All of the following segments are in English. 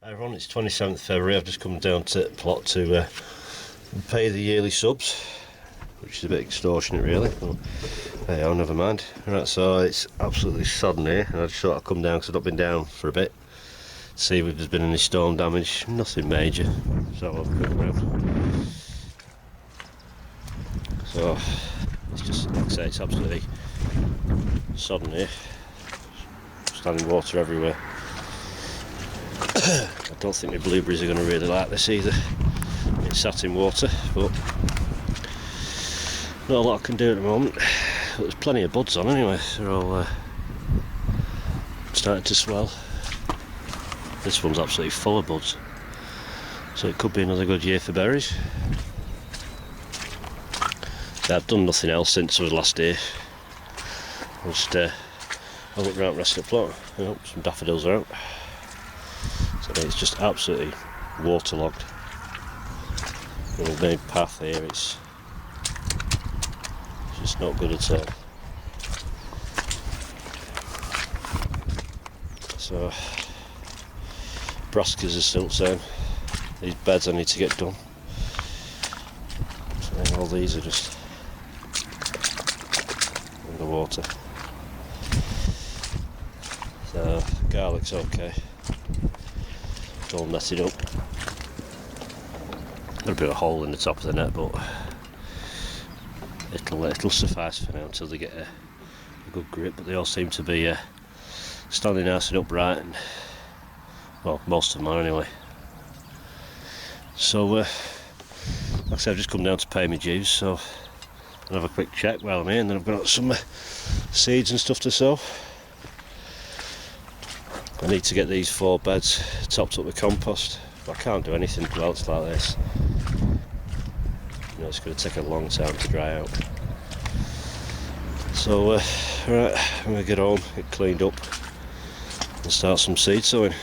Hi everyone, it's 27th February. I've just come down to the plot to pay the yearly subs, which is a bit extortionate really, but hey, oh, never mind. Right, so it's absolutely sodden here, and I just thought I'd come down because I've not been down for a bit, see if there's been any storm damage. Nothing major, so I'll have a quick round. So it's just, like I say, it's absolutely sodden here, standing water everywhere. I don't think the blueberries are going to really like this either. It's sat in water, but not a lot I can do at the moment. But there's plenty of buds on anyway. They're all starting to swell. This one's absolutely full of buds, so it could be another good year for berries. Yeah, I've done nothing else since I was last here. I'll just I look around the rest of the plot. Oh, some daffodils are out. So it's just absolutely waterlogged. The main path here, it's just not good at all. So brassicas are still the same. These beds I need to get done. So all these are just underwater. So garlic's okay. It's all netted up. Got a bit of a hole in the top of the net, but it'll suffice for now until they get a good grip. But they all seem to be standing nice and upright, and well, most of them are anyway. So, like I said, I've just come down to pay my dues, so I'll have a quick check while I'm here, and then I've got some seeds and stuff to sow. I need to get these 4 beds topped up with compost. I can't do anything while it's like this. You know, it's going to take a long time to dry out. So, right, I'm going to get home, get cleaned up, and start some seed sowing.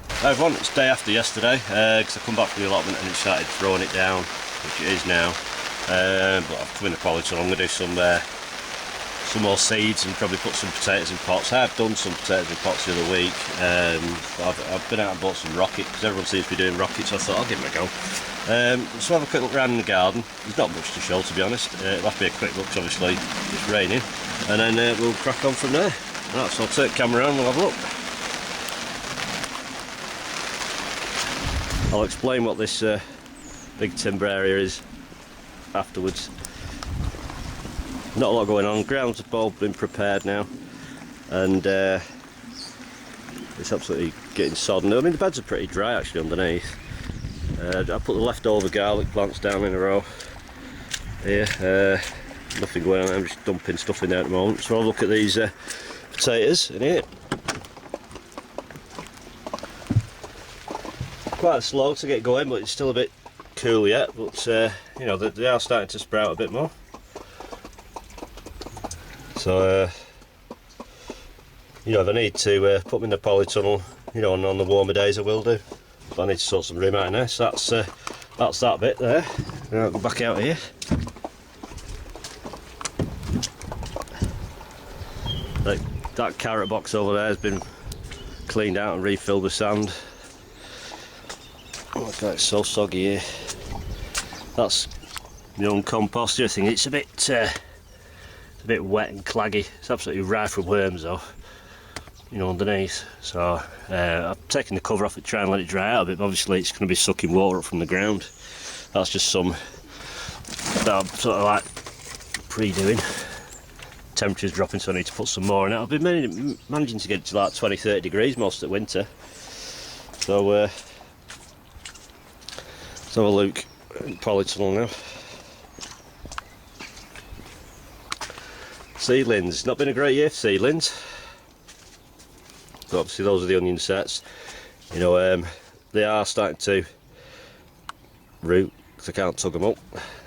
Hi everyone, it's day after yesterday, because I come back from the allotment and it started throwing it down, which it is now. But I've come in the polytunnel. I'm going to do some more seeds and probably put some potatoes in pots. I have done some potatoes in pots the other week. I've been out and bought some rockets because everyone seems to be doing rockets, so I thought I'll give them a go. So have a quick look around in the garden. There's not much to show, to be honest. It'll have to be a quick look because obviously it's raining, and then we'll crack on from there. Right, so I'll take the camera around and we'll have a look. I'll explain what this big timber area is afterwards. Not a lot going on. Grounds have all been prepared now, and it's absolutely getting sodden. I mean, the beds are pretty dry actually underneath. I put the leftover garlic plants down in a row here. Nothing going on. I'm just dumping stuff in there at the moment. So I'll look at these potatoes in here. Quite slow to get going, but it's still a bit cool yet. But you know, they are starting to sprout a bit more. So, you know, if I need to put them in the polytunnel, you know, on the warmer days I will do. But I need to sort some room out in there, so that's that bit there. Now I'll go back out here. That carrot box over there has been cleaned out and refilled with sand. Oh my God, it's so soggy here. That's my own compost. The other thing, it's a bit wet and claggy. It's absolutely rife with worms though, you know, underneath. So I've taken the cover off it, try and let it dry out a bit, but obviously it's going to be sucking water up from the ground. That's just some that I'm sort of like pre-doing. Temperature's dropping, so I need to put some more in it. I've been managing to get it to like 20-30 degrees most of the winter. So let's have a look at the polytunnel now. Seedlings, not been a great year for seedlings. So obviously those are the onion sets. You know, they are starting to root because I can't tug them up.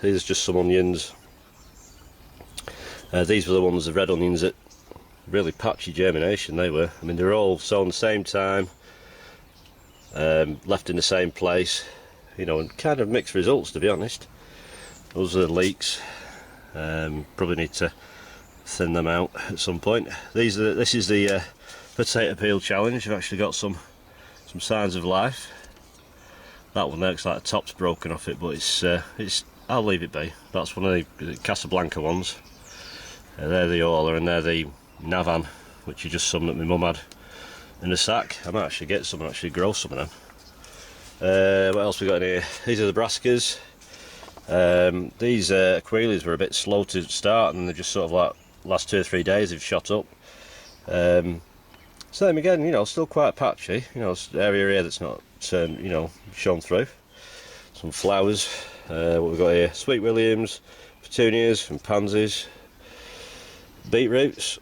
These are just some onions. These were the ones, the red onions, that really patchy germination they were. I mean, they were all sown at the same time, left in the same place, you know, and kind of mixed results, to be honest. Those are the leeks. Probably need to thin them out at some point. This is the potato peel challenge. I've actually got some some signs of life. That one there looks like the top's broken off it, but it's I'll leave it be. That's one of the Casablanca ones. They're the Orla, and they're the Navan, which are just some that my mum had in a sack. I might actually get some and actually grow some of them. What else we got in here? These are the Braskas. These Aquiles were a bit slow to start, and they're just sort of like last 2 or 3 days they've shot up. Same again, you know, still quite patchy. You know, area here that's not turned, you know, shown through. Some flowers. What we've got here? Sweet Williams, petunias and pansies, beetroots,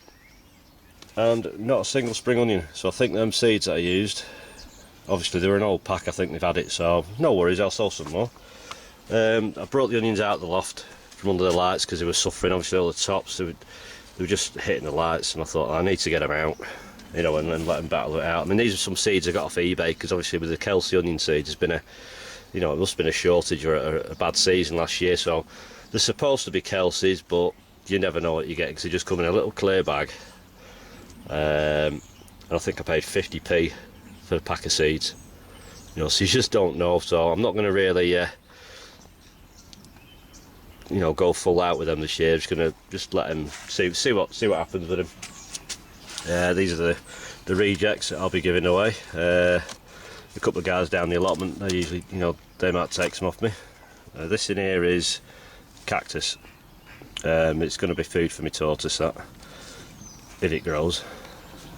and not a single spring onion. So I think them seeds that I used, obviously they were an old pack. I think they've had it, so no worries. I'll sow some more. I brought the onions out of the loft from under the lights because they were suffering. Obviously, all the tops they were just hitting the lights, and I thought I need to get them out, you know, and let them battle it out. I mean, these are some seeds I got off eBay because obviously with the Kelsey onion seeds, there's been a, you know, it must have been a shortage or a bad season last year. So they're supposed to be Kelseys, but you never know what you get because they just come in a little clear bag. And I think I paid 50p for a pack of seeds. You know, so you just don't know. So I'm not going to really, you know, go full out with them this year. Just going to let them see what happens with them. These are the rejects that I'll be giving away. A couple of guys down the allotment, they usually, you know, they might take some off me. This in here is cactus. It's going to be food for my tortoise, that, if it grows.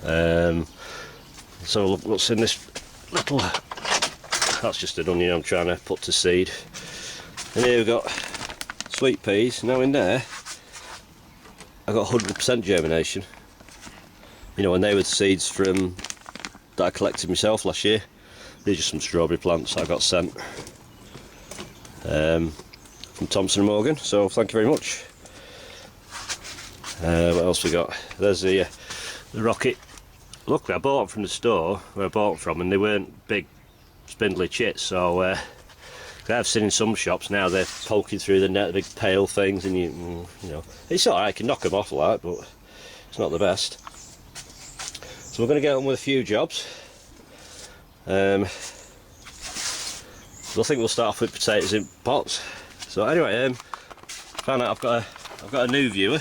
So look what's in this little, that's just an onion I'm trying to put to seed. And here we've got sweet peas. Now in there I got 100% germination, you know, and they were the seeds from that I collected myself last year. These are some strawberry plants I got sent from Thompson & Morgan, so thank you very much. What else we got? There's the rocket. Luckily I bought them from the store where I bought them from, and they weren't big spindly chits, so I've seen in some shops now they're poking through the net, the big pale things, and you know, it's alright, you can knock them off like, but it's not the best. So we're going to get on with a few jobs. I think we'll start off with potatoes in pots. So anyway, found out I've got a new viewer,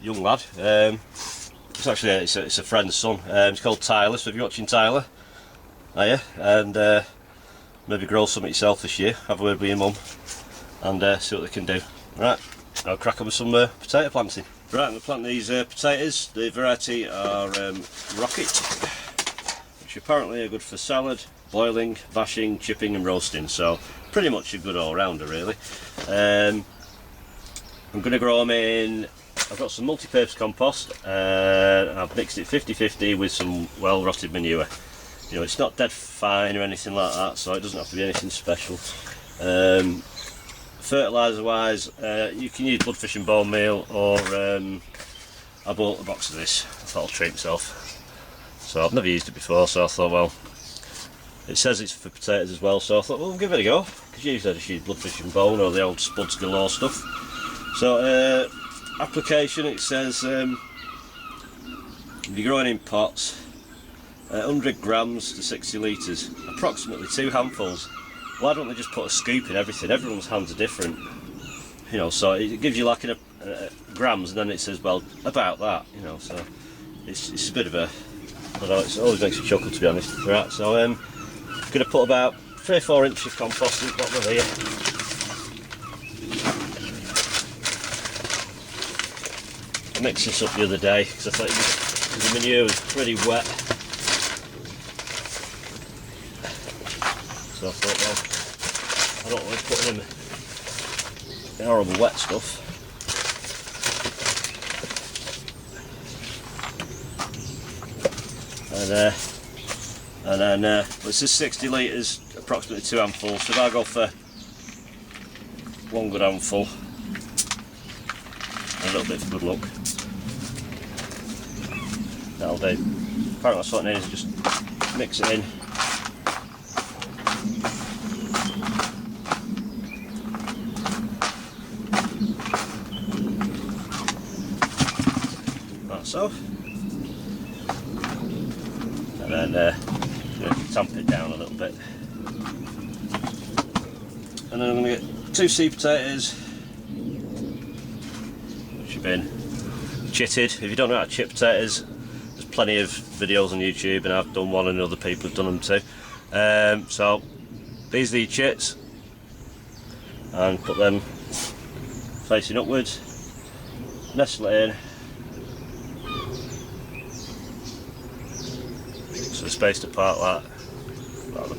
young lad. It's actually it's a friend's son. He's called Tyler. So if you're watching, Tyler, are you? And maybe grow something yourself this year. Have a word with your mum and see what they can do. Right, I'll crack on with some potato planting. Right, I'm going to plant these potatoes. The variety are Rocket, which apparently are good for salad, boiling, bashing, chipping and roasting, so pretty much a good all-rounder really. I'm going to grow them in, I've got some multi-purpose compost, and I've mixed it 50-50 with some well-rotted manure. You know, it's not dead fine or anything like that, so it doesn't have to be anything special. Fertiliser wise, you can use bloodfish and bone meal, or I bought a box of this. I thought I'll treat myself. So I've never used it before, so I thought, well, it says it's for potatoes as well, so I thought, well, we'll give it a go, because usually I just use bloodfish and bone or the old Spuds Galore stuff. So application, it says if you're growing in pots, 100 grams to 60 litres, approximately 2 handfuls. Why don't they just put a scoop in everything? Everyone's hands are different, you know, so it gives you like in a grams, and then it says, well, about that, you know, so it's a bit of a, I don't know, it always makes me chuckle, to be honest. Right, so I'm going to put about 3 or 4 inches of compost in the bottom of here. I mixed this up the other day because I thought the manure was pretty wet. So I thought, well, I don't want to put in the horrible wet stuff. And then well, it says 60 litres, approximately 2 handfuls. So if I go for 1 good handful, a little bit for good luck, that'll do. Apparently that's what I need, is just mix it in. So, and then tamp it down. little bit. And then I'm going to get 2 seed potatoes, which have been chitted. If you don't know how to chip potatoes, there's plenty of videos on YouTube, and I've done one and other people have done them too. So these are the chits, and put them facing upwards, nestle it in, so they're spaced apart like that.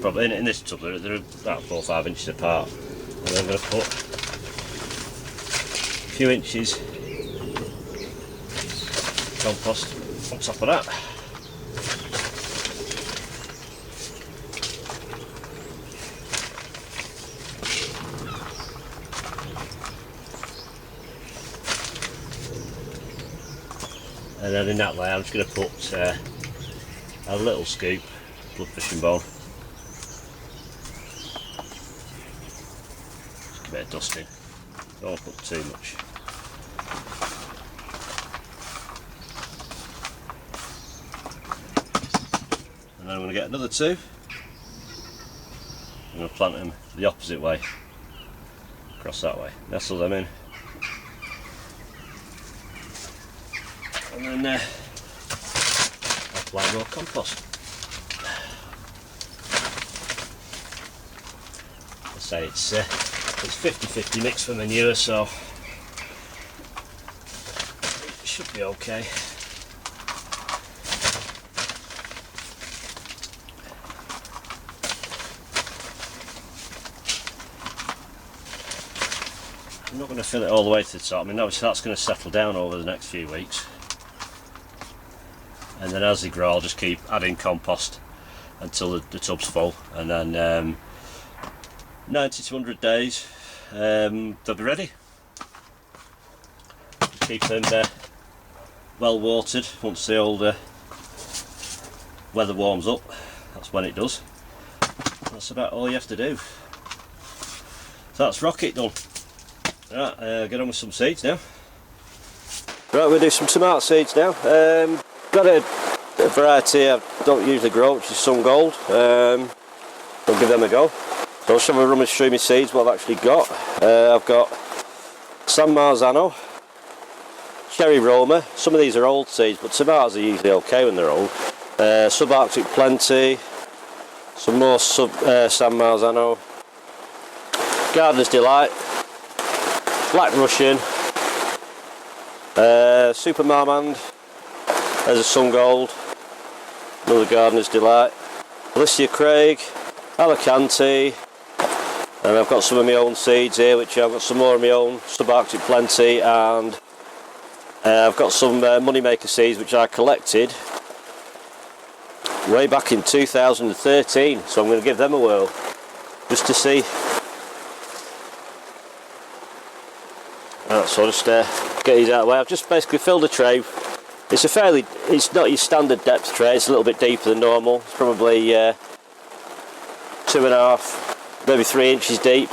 Probably in this tub they're about 4 or 5 inches apart, and then I'm going to put a few inches compost on top of that. And then in that layer I'm just going to put a little scoop blood fishing bone. Just give it a dusting. Don't want to put too much. And then I'm going to get another 2. I'm going to plant them the opposite way, across that way. Nestle them in. And then apply more compost. I say it's 50-50 mix for manure, so it should be okay. I'm not going to fill it all the way to the top. I mean, obviously that's going to settle down over the next few weeks. And then as they grow, I'll just keep adding compost until the tub's full, and then 90 to 100 days they'll be ready. Keep them well watered. Once the old weather warms up, that's when it does. That's about all you have to do. So that's rocket done. Right, get on with some seeds now. Right, we'll do some tomato seeds now. Got a variety I don't usually grow, which is Sun Gold. I'll give them a go. So I'll just have a rummage through my seeds, what I've actually got. I've got San Marzano, Cherry Roma. Some of these are old seeds, but tomatoes are usually okay when they're old. Subarctic Plenty, some more San Marzano, Gardener's Delight, Black Russian, Super Marmande. There's a Sun Gold, another Gardener's Delight, Alicia Craig, Alicante, and I've got some of my own seeds here, which I've got some more of my own, Subarctic Plenty, and I've got some Moneymaker seeds which I collected way back in 2013, so I'm going to give them a whirl, just to see. Right, so I'll just get these out of the way. I've just basically filled a tray. It's not your standard depth tray, it's a little bit deeper than normal. It's probably 2.5, maybe 3 inches deep.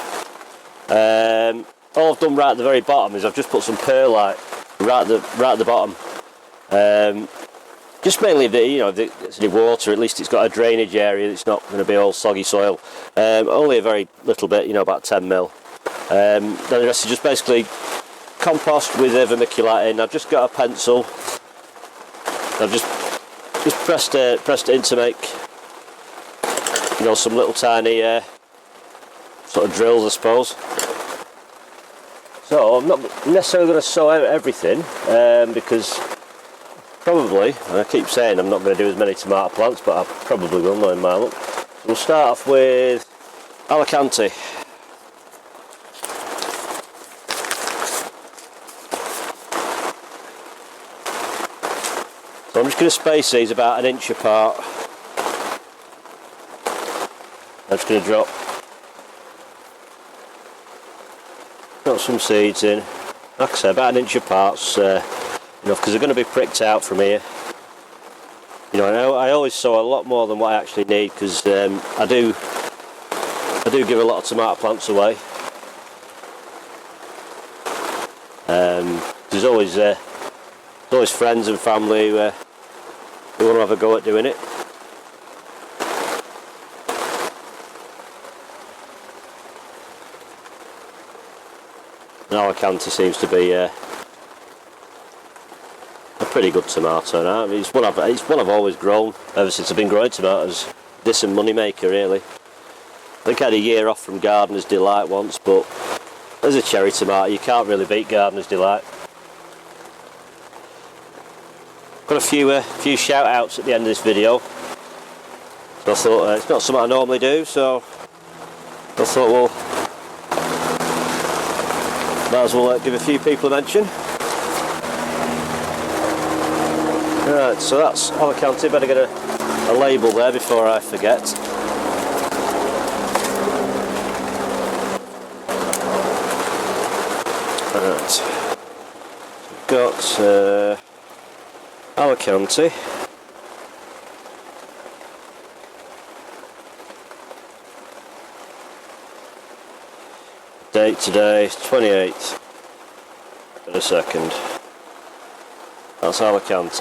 All I've done right at the very bottom is I've just put some perlite right at the bottom. Just mainly if there's any water, at least it's got a drainage area, it's not going to be all soggy soil. Only a very little bit, about 10 mil. Then the rest is just basically compost with vermiculite in. I've just got a pencil. I've just pressed it in to make some little tiny sort of drills, I suppose. So I'm not necessarily going to sow out everything because probably, and I keep saying I'm not going to do as many tomato plants, but I probably will, knowing my luck. We'll start off with Alicante. So I'm just going to space these about 1 inch apart. I'm just going to drop some seeds in. Like I say, about 1 inch apart, because they're going to be pricked out from here. I always sow a lot more than what I actually need, because I do give a lot of tomato plants away. There's always friends and family who want to have a go at doing it. And Allotment seems to be a pretty good tomato now. I mean, it's one I've always grown ever since I've been growing tomatoes. Decent money maker, really. I think I had a year off from Gardener's Delight once, but as a cherry tomato, you can't really beat Gardener's Delight. Got a few shout outs at the end of this video. So I thought it's not something I normally do, so I thought, well, might as well give a few people a mention. Right, so that's Allotment. Better get a label there before I forget. Right, we've got Allotment. Date today is 28th. In a second. That's Allotment.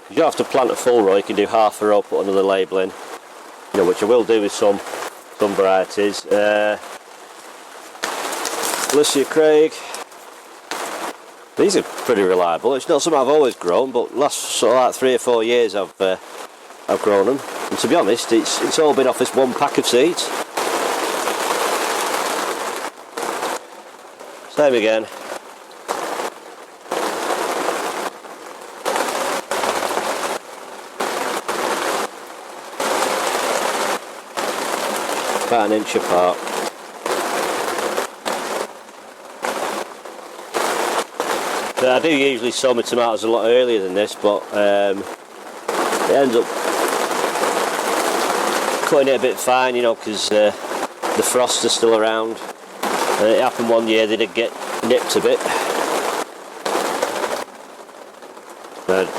You don't have to plant a full row, you can do half a row, put another label in. You know, which I will do with some varieties. Lucia Craig. These are pretty reliable. It's not something I've always grown, but last sort of like 3 or 4 years I've grown them. And to be honest, it's all been off this one pack of seeds. Same again. About an inch apart. So I do usually sow my tomatoes a lot earlier than this, but it ends up cutting it a bit fine, you know, because the frosts are still around. And it happened one year, they did get nipped a bit.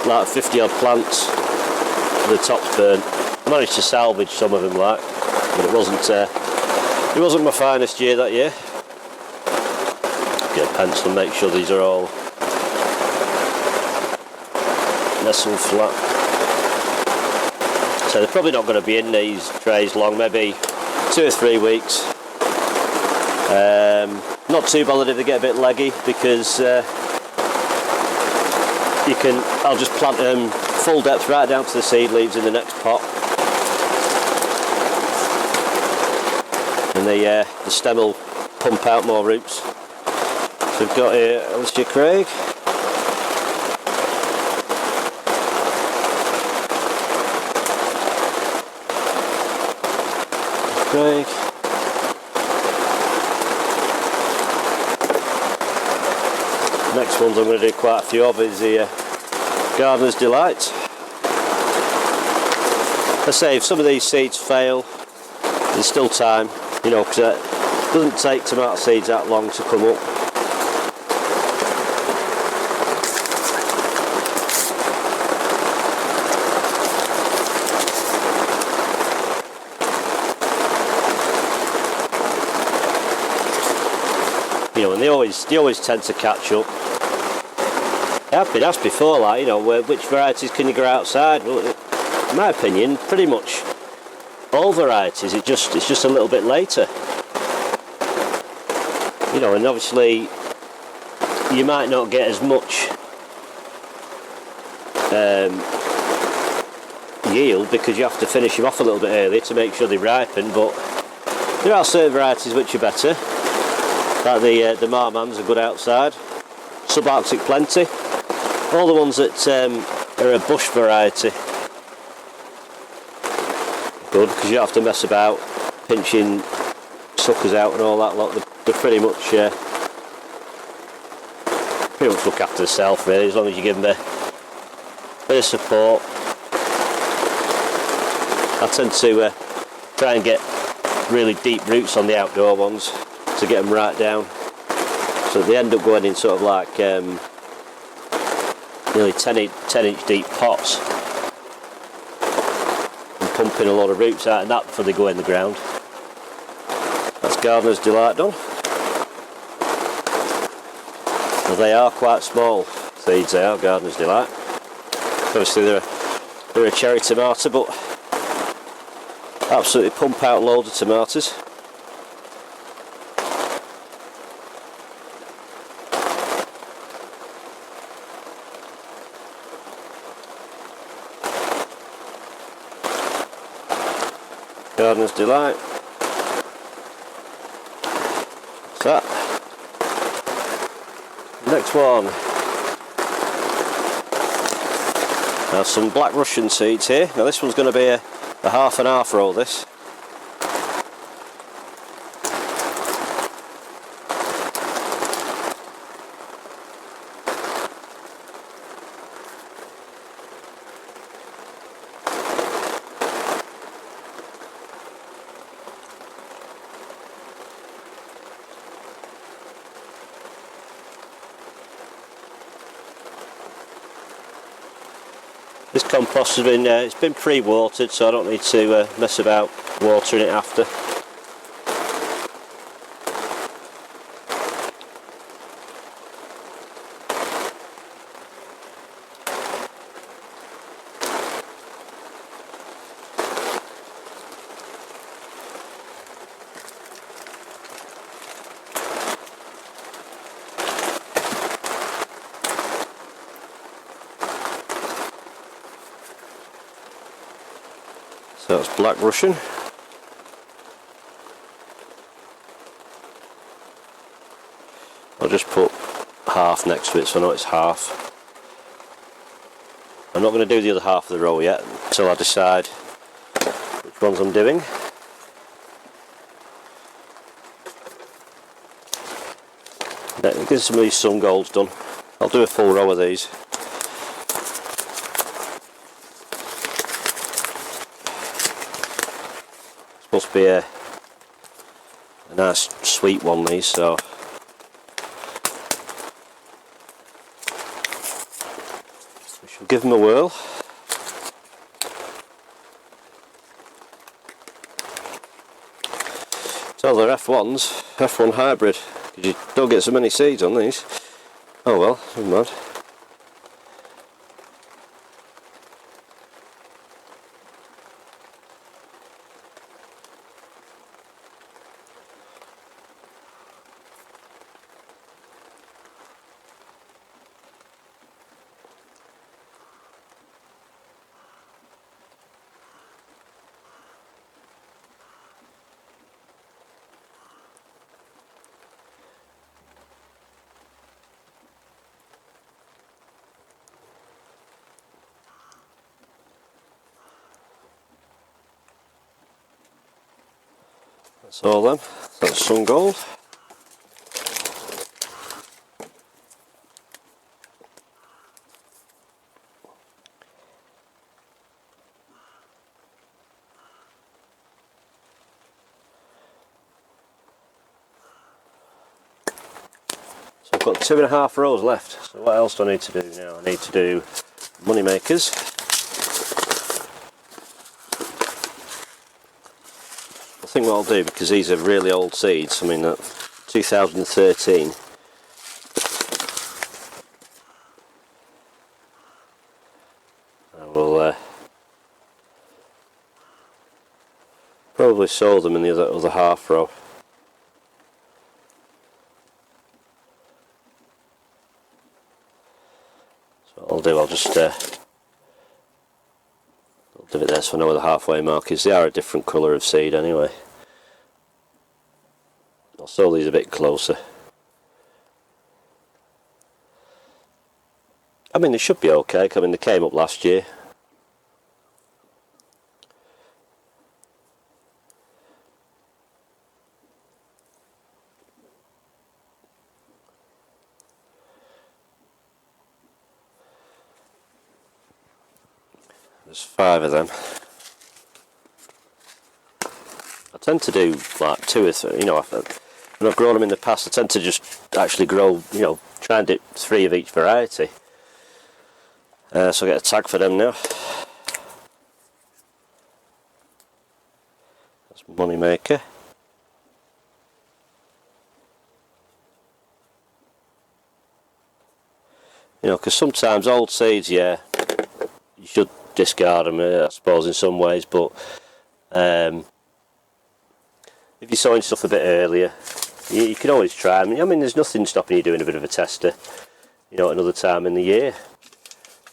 Like 50 odd plants, the top's burnt. I managed to salvage some of them, like, but it wasn't my finest year that year. Get a pencil and make sure these are all nice and flat. So they're probably not going to be in these trays long, maybe 2 or 3 weeks. Not too bothered if they get a bit leggy, because I'll just plant them full depth right down to the seed leaves in the next pot, and the stem will pump out more roots. So we've got here Lucia Craig. Craig. Next ones I'm going to do quite a few of is the Gardener's Delight. I say, if some of these seeds fail, there's still time, you know, because it doesn't take tomato seeds that long to come up. You know, and they always tend to catch up. I've been asked before, like, you know, which varieties can you grow outside? Well, in my opinion, pretty much all varieties. It's just a little bit later. You know, and obviously you might not get as much yield because you have to finish them off a little bit earlier to make sure they ripen. But there are certain varieties which are better. Like the Marmans are good outside. Subarctic Plenty. All the ones that are a bush variety. Good, because you don't have to mess about pinching suckers out and all that lot. They're pretty much look after themselves, really, as long as you give them a bit of support. I tend to try and get really deep roots on the outdoor ones to get them right down, so they end up going in sort of like nearly 10 inch deep pots and pumping a lot of roots out and that before they go in the ground. That's Gardener's Delight done. Well, they are quite small seeds, they are, Gardener's Delight. Obviously they're a cherry tomato, but absolutely pump out loads of tomatoes. Gardener's delight. What's that? Next one. Now some black Russian seeds here. Now this one's going to be a half and half row, this. This compost has been it's been pre-watered, so I don't need to mess about watering it after. So that's black Russian. I'll just put half next to it so I know it's half. I'm not going to do the other half of the row yet until I decide which ones I'm doing. Get some of these sun golds done. I'll do a full row of these. Supposed to be a nice sweet one, these, so we shall give them a whirl. So they're F1s, F1 hybrid. You don't get so many seeds on these. Oh well, never mind. That's all them. That's sun gold. So I've got 2.5 rows left. So what else do I need to do now? I need to do money makers. I think what I'll do, because these are really old seeds, I mean 2013, I will probably sow them in the other half row. So what I'll do, I'll just I'll do it there so I know where the halfway mark is. They are a different colour of seed anyway. I'll sow these a bit closer. I mean, they should be okay. I mean, they came up last year. There's 5 of them. I tend to do like 2 or 3, you know, when I've grown them in the past, I tend to just actually grow, you know, try and do 3 of each variety. So I get a tag for them now. That's money maker. You know, because sometimes old seeds, yeah, you should discard them, I suppose, in some ways, but if you're sowing stuff a bit earlier, you can always try them. I mean, there's nothing stopping you doing a bit of a tester, you know, at another time in the year.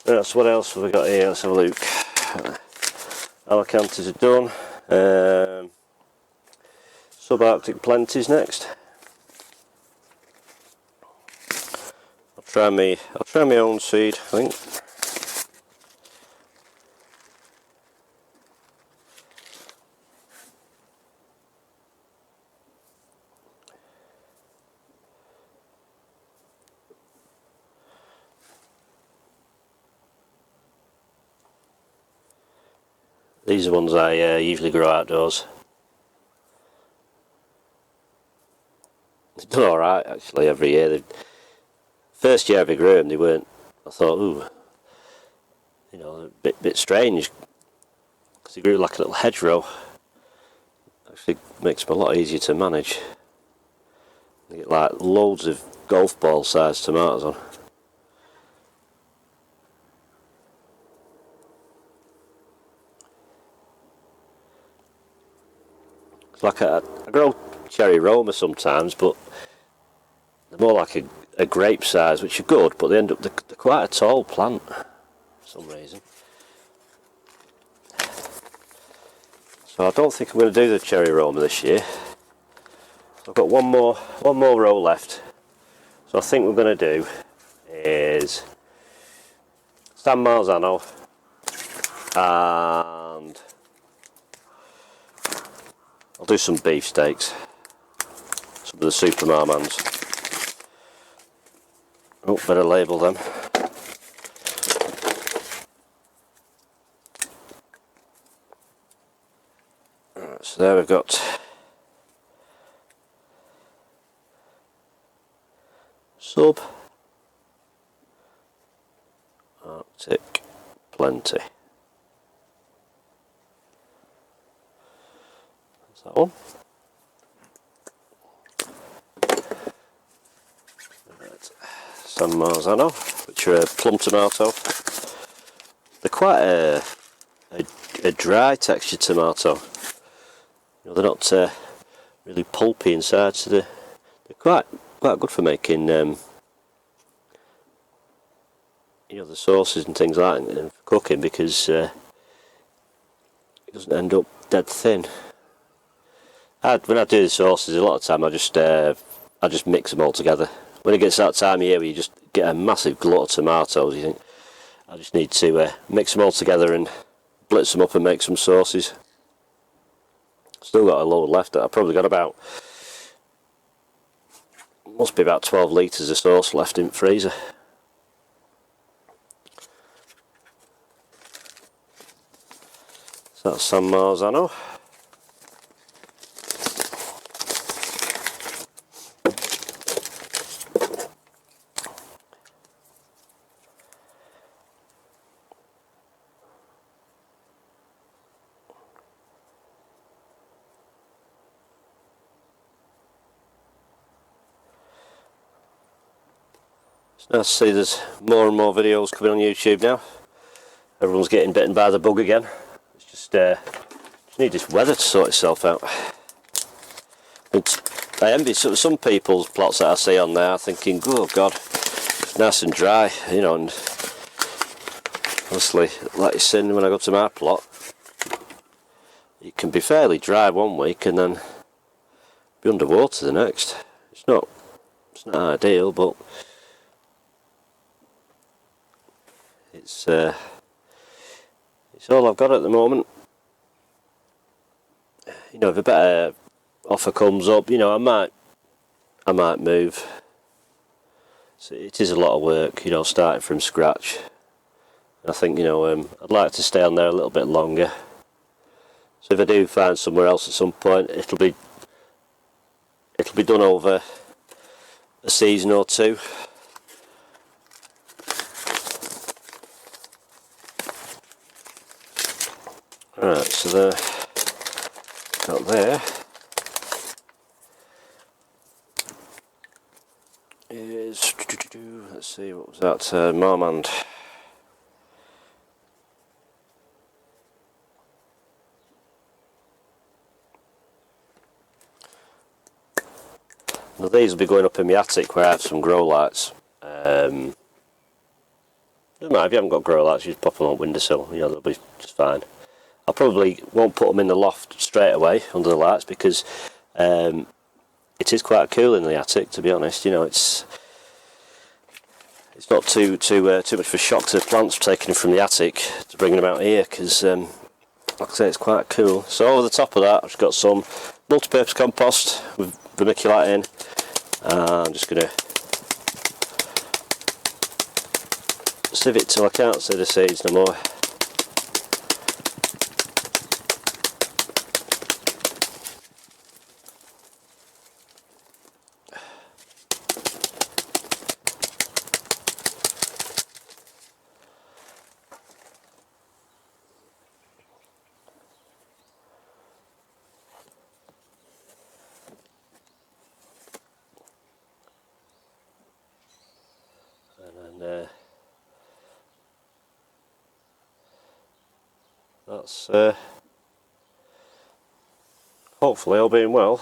Right, so what else have we got here? Let's have a look. Allocanthus are done. Subarctic plenties next. I'll try my own seed, I think. These are ones I usually grow outdoors. They've done alright actually every year. First year I grew them, they weren't, I thought, ooh, you know, a bit strange, because they grew like a little hedgerow. Actually makes them a lot easier to manage. You get like loads of golf ball sized tomatoes on. It's like I grow cherry Roma sometimes, but they're more like a grape size, which are good, but they end up, they're quite a tall plant for some reason. So I don't think I'm going to do the cherry Roma this year. So I've got one more row left. So I think we're going to do is San Marzano and I'll do some beef steaks, some of the Super Marmans. Oh, better label them. Right, so there we've got Sub-Arctic Plenty. That's that one. Right. San Marzano, which are a plum tomato. They're quite a dry textured tomato. You know, they're not really pulpy inside, so they're quite good for making you know, the sauces and things like that, and for cooking, because it doesn't end up dead thin. When I do the sauces, a lot of the time I just mix them all together. When it gets that time of year where you just get a massive glut of tomatoes, you think, I just need to mix them all together and blitz them up and make some sauces. Still got a load left. I've probably got about, must be about 12 litres of sauce left in the freezer. So that's San Marzano. It's nice to see there's more and more videos coming on YouTube now. Everyone's getting bitten by the bug again. It's just need this weather to sort itself out. I envy some people's plots that I see on there, thinking, oh God, it's nice and dry, you know, and honestly, like you're saying, when I go to my plot, it can be fairly dry one week and then be underwater the next. It's not ideal, but it's all I've got at the moment. You know, if a better offer comes up, you know, I might move. So it is a lot of work, you know, starting from scratch. I think, you know, I'd like to stay on there a little bit longer. So if I do find somewhere else at some point, it'll be done over a season or two. Right, so there is, let's see, what was that, Marmand. Now these will be going up in my attic where I have some grow lights. Doesn't matter if you haven't got grow lights, you just pop them on windowsill, you know, they'll be just fine. I probably won't put them in the loft straight away under the lights, because it is quite cool in the attic, to be honest. You know, it's not too much of a shock to the plants taking them from the attic to bringing them out here, because like I say, it's quite cool. So over the top of that, I've got some multi-purpose compost with vermiculite in. I'm just going to sieve it till I can't see the seeds no more. And that's hopefully, all being well,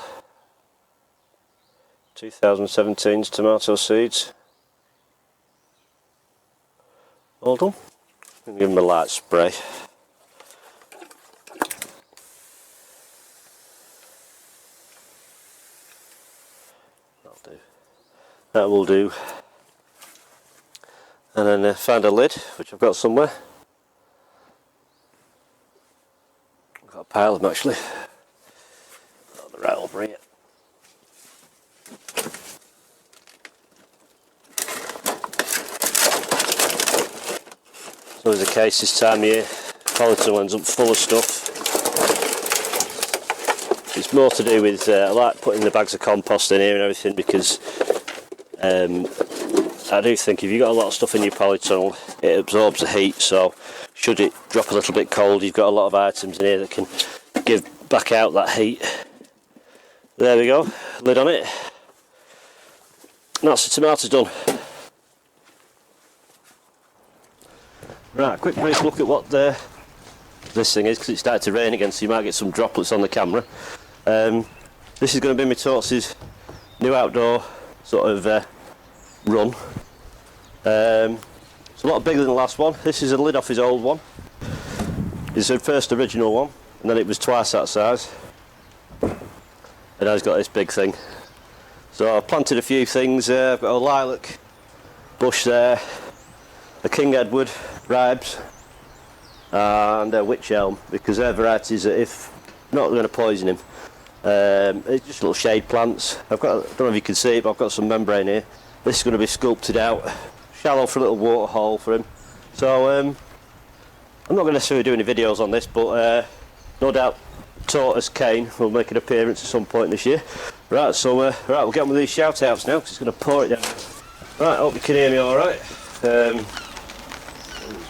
2017's tomato seeds all done. I'm going to give them a light spray. That'll do. That will do. And then find a lid, which I've got somewhere. I've got a pile of them actually. Oh, they're right over here. So as the case this time of year, Polyton ends up full of stuff. It's more to do with, I like putting the bags of compost in here and everything, because I do think if you've got a lot of stuff in your polytunnel, it absorbs the heat, so should it drop a little bit cold, you've got a lot of items in here that can give back out that heat. There we go, lid on it. And that's the tomatoes done. Right, quick brief look at what this thing is, because it started to rain again, so you might get some droplets on the camera. This is going to be my Doris' new outdoor sort of run. It's a lot bigger than the last one. This is a lid off his old one. It's the first original one, and then it was twice that size. And now he's got this big thing. So I've planted a few things. I've got a lilac bush there, a King Edward, ribes, and a wych elm, because they're varieties that, if not going to poison him, it's just little shade plants. I don't know if you can see it, but I've got some membrane here. This is going to be sculpted out, shallow for a little water hole for him. So I'm not going to necessarily do any videos on this, but no doubt Tortoise Kane will make an appearance at some point this year. Right, so right, we'll get on with these shout outs now, because it's going to pour it down. Right, I hope you can hear me alright.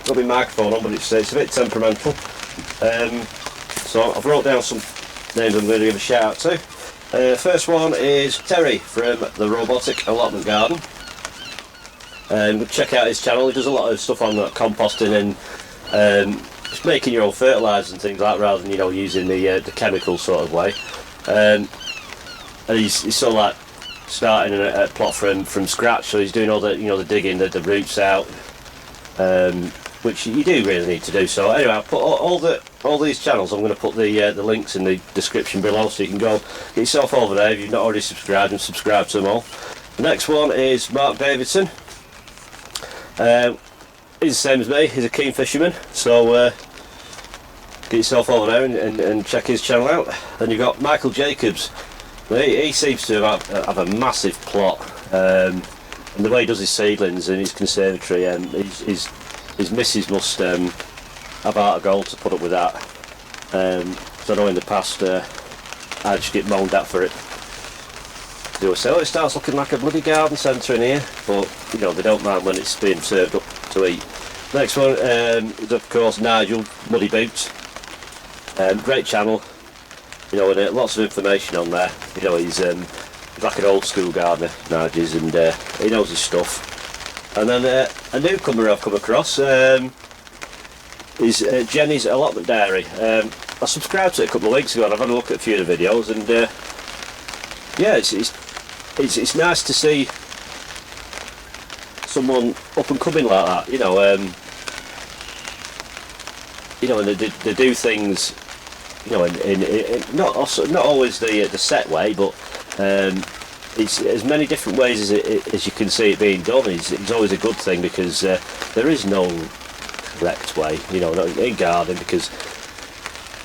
Got my microphone on, but it's a bit temperamental. So I've wrote down some names I'm going to give a shout out to. First one is Terry from the Robotic Allotment Garden. Check out his channel. He does a lot of stuff on composting and just making your own fertilisers and things like that, rather than, you know, using the chemical sort of way. And he's sort of like starting a plot from scratch. So he's doing all the, you know, the digging the roots out, which you do really need to do. So anyway, I'll put all these channels, I'm going to put the links in the description below, so you can go get yourself over there if you've not already subscribed, and subscribe to them all. The next one is Mark Davidson. He's the same as me, he's a keen fisherman, so get yourself over there and check his channel out. Then you've got Michael Jacobs. He seems to have a massive plot, and the way he does his seedlings in his conservatory, his missus must have heart of gold to put up with that. So I know in the past I just get moaned at for it. So it starts looking like a bloody garden centre in here, but you know, they don't mind when it's being served up to eat. Next one is of course Nigel Muddy Boots. Great channel, you know, and lots of information on there. You know, he's like an old school gardener, Nigel's, and he knows his stuff. And then a newcomer I've come across is Jenny's Allotment Diary. I subscribed to it a couple of weeks ago, and I've had a look at a few of the videos, and yeah, it's nice to see someone up and coming like that. You know, you know, and they do things, you know, in not always the set way, but it's as many different ways as you can see it being done. It's always a good thing, because there is no correct way, you know, not in gardening, because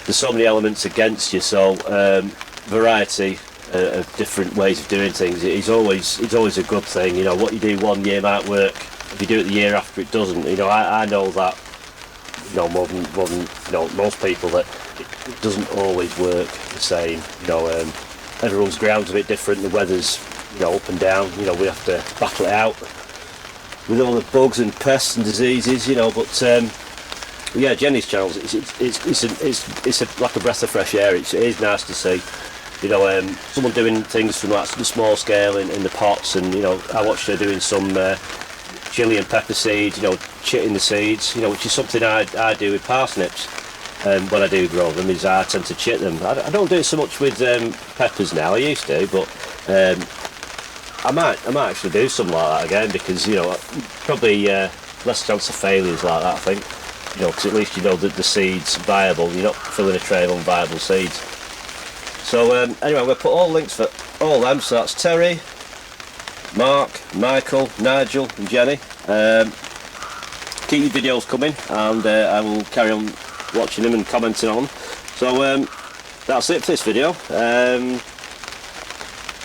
there's so many elements against you. So variety of different ways of doing things is always a good thing. You know, what you do one year might work, if you do it the year after it doesn't. You know, I know that, you know, more than you know, most people, that it doesn't always work the same. You know, everyone's ground's a bit different, the weather's, you know, up and down. You know, we have to battle it out with all the bugs and pests and diseases, you know. But yeah, Jenny's channel, it's like a breath of fresh air. It is nice to see, you know, someone doing things from like the small scale in the pots. And you know, I watched her doing some chilli and pepper seeds, you know, chitting the seeds, you know, which is something I do with parsnips. When I do grow them, is I tend to chit them. I don't do it so much with peppers now. I used to, but I might actually do something like that again, because, you know, probably less chance of failures like that, I think. You know, because at least you know that the seed's viable. You're not filling a tray of unviable seeds. So anyway, I'm going to put all links for all them. So that's Terry, Mark, Michael, Nigel and Jenny. Keep your videos coming, and I will carry on watching them and commenting on them. So that's it for this video.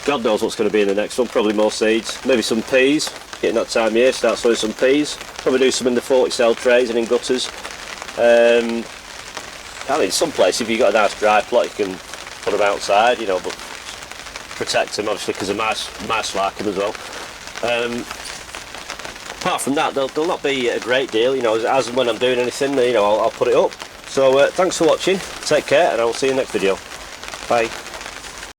God knows what's going to be in the next one. Probably more seeds, maybe some peas. Getting that time of year, start sowing some peas. Probably do some in the 40 cell trays and in gutters. I mean, some place, if you've got a nice dry plot, you can put them outside, you know, but protect them obviously, because the mice like them as well. Apart from that, they'll not be a great deal, you know, as and when I'm doing anything, you know, I'll put it up. So thanks for watching, take care, and I will see you in the next video. Bye.